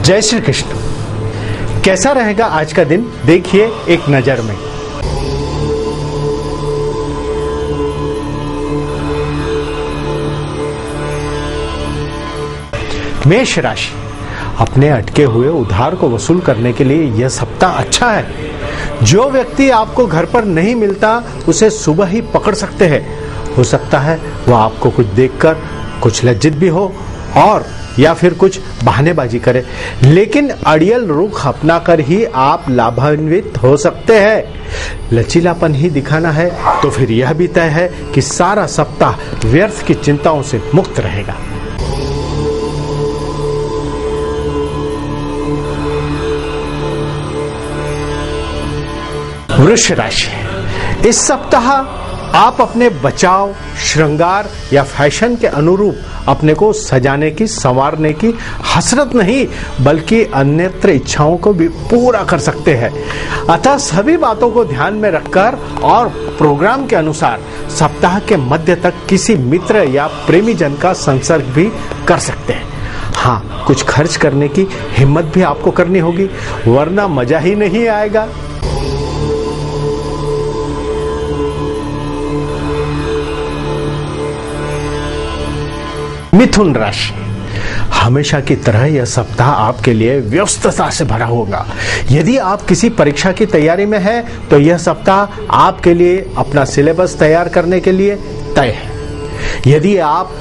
जय श्री कृष्ण। कैसा रहेगा आज का दिन, देखिए एक नजर में। मेष राशि, अपने अटके हुए उधार को वसूल करने के लिए यह सप्ताह अच्छा है। जो व्यक्ति आपको घर पर नहीं मिलता उसे सुबह ही पकड़ सकते हैं। हो सकता है वह आपको कुछ देखकर कुछ लज्जित भी हो और या फिर कुछ बहानेबाजी करे, लेकिन अड़ियल रुख अपनाकर ही आप लाभान्वित हो सकते हैं। लचीलापन ही दिखाना है तो फिर यह भी तय है कि सारा सप्ताह व्यर्थ की चिंताओं से मुक्त रहेगा। वृष राशि, इस सप्ताह आप अपने बचाव, श्रृंगार या फैशन के अनुरूप अपने को सजाने की, संवारने की हसरत नहीं बल्कि अन्यत्र इच्छाओं को भी पूरा कर सकते हैं। अतः सभी बातों को ध्यान में रखकर और प्रोग्राम के अनुसार सप्ताह के मध्य तक किसी मित्र या प्रेमी जन का संसर्ग भी कर सकते हैं। हाँ, कुछ खर्च करने की हिम्मत भी आपको करनी होगी, वरना मजा ही नहीं आएगा। मिथुन राशि, हमेशा की तरह यह सप्ताह आपके लिए व्यस्तता से भरा होगा। यदि आप किसी परीक्षा की तैयारी में हैं तो यह सप्ताह आपके लिए अपना सिलेबस तैयार करने के लिए तय है। यदि आप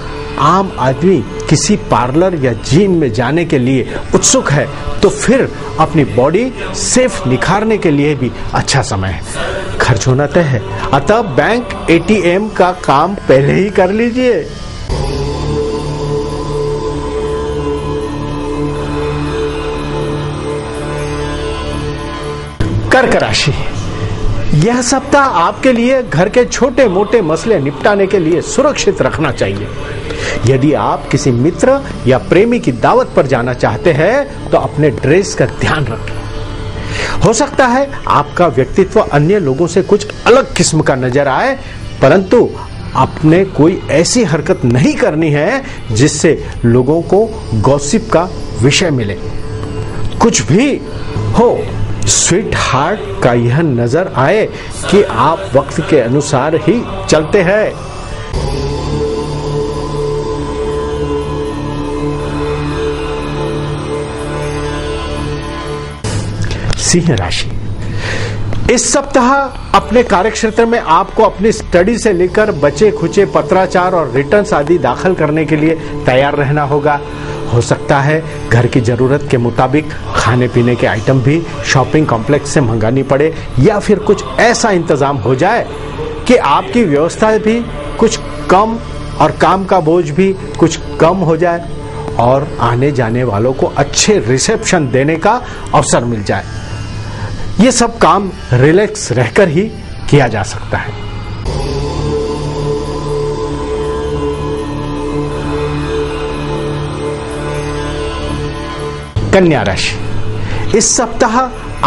आम आदमी किसी पार्लर या जिम में जाने के लिए उत्सुक है तो फिर अपनी बॉडी सेफ निखारने के लिए भी अच्छा समय है। खर्च होना तय है, अतः बैंक एटीएम का काम पहले ही कर लीजिए। कर्क राशि, यह सप्ताह आपके लिए घर के छोटे मोटे मसले निपटाने के लिए सुरक्षित रखना चाहिए। यदि आप किसी मित्र या प्रेमी की दावत पर जाना चाहते हैं तो अपने ड्रेस का ध्यान रखें। हो सकता है आपका व्यक्तित्व अन्य लोगों से कुछ अलग किस्म का नजर आए, परंतु आपने कोई ऐसी हरकत नहीं करनी है जिससे लोगों को गॉसिप का विषय मिले। कुछ भी हो, स्वीट हार्ट का यह नजर आए कि आप वक्त के अनुसार ही चलते हैं। सिंह राशि, इस सप्ताह अपने कार्यक्षेत्र में आपको अपनी स्टडी से लेकर बचे खुचे पत्राचार और रिटर्न्स आदि दाखिल करने के लिए तैयार रहना होगा। हो सकता है घर की जरूरत के मुताबिक खाने पीने के आइटम भी शॉपिंग कॉम्प्लेक्स से मंगानी पड़े या फिर कुछ ऐसा इंतजाम हो जाए कि आपकी व्यवस्था भी कुछ कम और काम का बोझ भी कुछ कम हो जाए और आने जाने वालों को अच्छे रिसेप्शन देने का अवसर मिल जाए। ये सब काम रिलैक्स रहकर ही किया जा सकता है। कन्या राशि, इस सप्ताह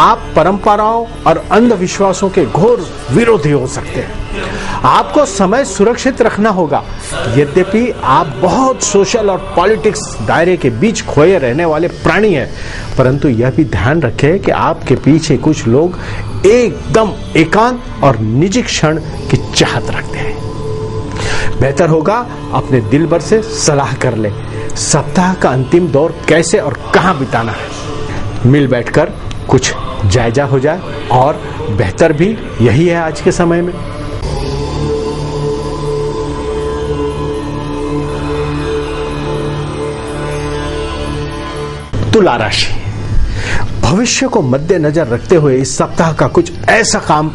आप परंपराओं और अंधविश्वासों के घोर विरोधी हो सकते हैं। आपको समय सुरक्षित रखना होगा। यद्यपि आप बहुत सोशल और पॉलिटिक्स दायरे के बीच खोए रहने वाले प्राणी हैं, परंतु यह भी ध्यान रखें कि आपके पीछे कुछ लोग एकदम एकांत और निजी क्षण की चाहत रखते हैं। बेहतर होगा अपने दिल भर से सलाह कर ले सप्ताह का अंतिम दौर कैसे और कहां बिताना है। मिल बैठकर कुछ जायजा हो जाए और बेहतर भी यही है आज के समय में। तुला राशि, भविष्य को मद्देनजर रखते हुए इस सप्ताह का कुछ ऐसा काम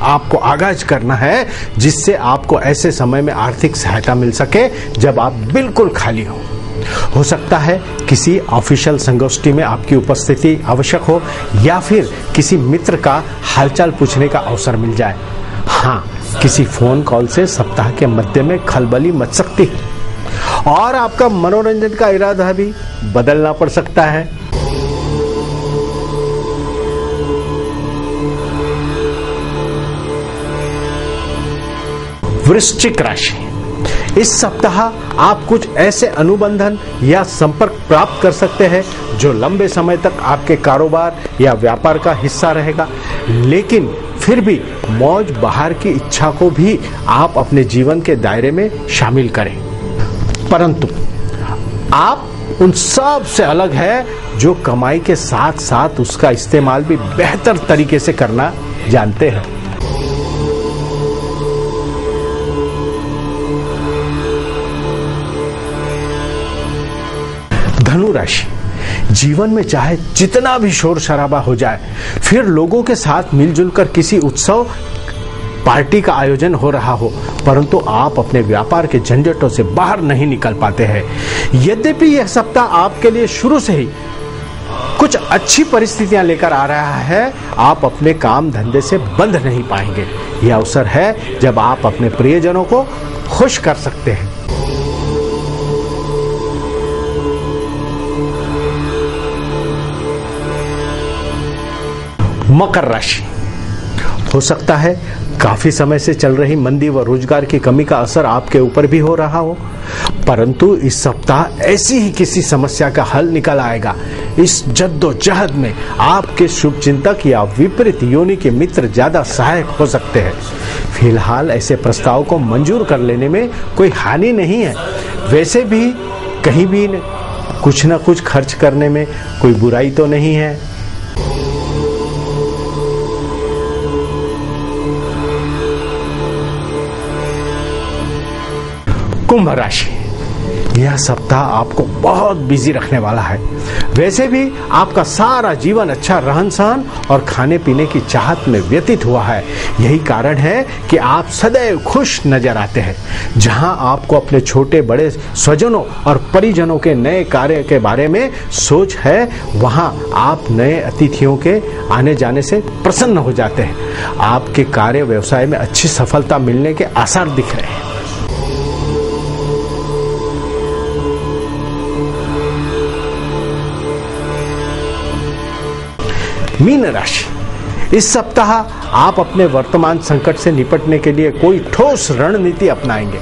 आपको आगाज करना है जिससे आपको ऐसे समय में आर्थिक सहायता मिल सके जब आप बिल्कुल खाली हो सकता है किसी ऑफिशियल संगोष्ठी में आपकी उपस्थिति आवश्यक हो या फिर किसी मित्र का हालचाल पूछने का अवसर मिल जाए। हाँ, किसी फोन कॉल से सप्ताह के मध्य में खलबली मच सकती है और आपका मनोरंजन का इरादा भी बदलना पड़ सकता है। वृश्चिक राशि, इस सप्ताह आप कुछ ऐसे अनुबंधन या संपर्क प्राप्त कर सकते हैं जो लंबे समय तक आपके कारोबार या व्यापार का हिस्सा रहेगा, लेकिन फिर भी मौज बहार की इच्छा को भी आप अपने जीवन के दायरे में शामिल करें। परंतु आप उन सब से अलग है जो कमाई के साथ साथ उसका इस्तेमाल भी बेहतर तरीके से करना जानते हैं। धनु राशि, जीवन में चाहे जितना भी शोर शराबा हो जाए, फिर लोगों के साथ मिलजुल कर किसी उत्सव पार्टी का आयोजन हो रहा हो, परंतु आप अपने व्यापार के झंझटों से बाहर नहीं निकल पाते हैं। यद्यपि यह सप्ताह आपके लिए शुरू से ही कुछ अच्छी परिस्थितियां लेकर आ रहा है, आप अपने काम धंधे से बंध नहीं पाएंगे। यह अवसर है जब आप अपने प्रियजनों को खुश कर सकते हैं। मकर राशि, हो सकता है काफी समय से चल रही मंदी व रोजगार की कमी का असर आपके ऊपर भी हो रहा हो, परंतु इस सप्ताह ऐसी ही किसी समस्या का हल निकल आएगा। इस जद्दोजहद में आपके शुभचिंतक या विपरीत योनि के मित्र ज्यादा सहायक हो सकते हैं। फिलहाल ऐसे प्रस्ताव को मंजूर कर लेने में कोई हानि नहीं है। वैसे भी कहीं भी कुछ न कुछ खर्च करने में कोई बुराई तो नहीं है। कुंभ राशि, यह सप्ताह आपको बहुत बिजी रखने वाला है। वैसे भी आपका सारा जीवन अच्छा रहन सहन और खाने पीने की चाहत में व्यतीत हुआ है। यही कारण है कि आप सदैव खुश नजर आते हैं। जहां आपको अपने छोटे बड़े स्वजनों और परिजनों के नए कार्य के बारे में सोच है, वहां आप नए अतिथियों के आने जाने से प्रसन्न हो जाते हैं। आपके कार्य व्यवसाय में अच्छी सफलता मिलने के आसार दिख रहे हैं। मीन राशि, इस सप्ताह आप अपने वर्तमान संकट से निपटने के लिए कोई ठोस रणनीति अपनाएंगे।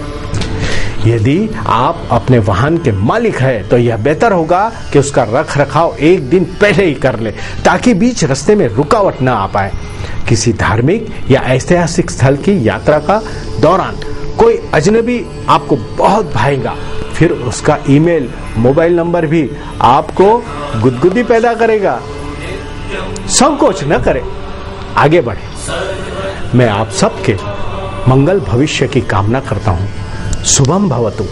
यदि आप अपने वाहन के मालिक हैं, तो यह बेहतर होगा कि उसका रख रखाव एक दिन पहले ही कर ले, ताकि बीच रास्ते में रुकावट न आ पाए। किसी धार्मिक या ऐतिहासिक स्थल की यात्रा का दौरान कोई अजनबी आपको बहुत भाएगा, फिर उसका ईमेल, मोबाइल नंबर भी आपको गुदगुदी पैदा करेगा। संकोच न करें, आगे बढ़े। मैं आप सबके मंगल भविष्य की कामना करता हूं। शुभम भवतु।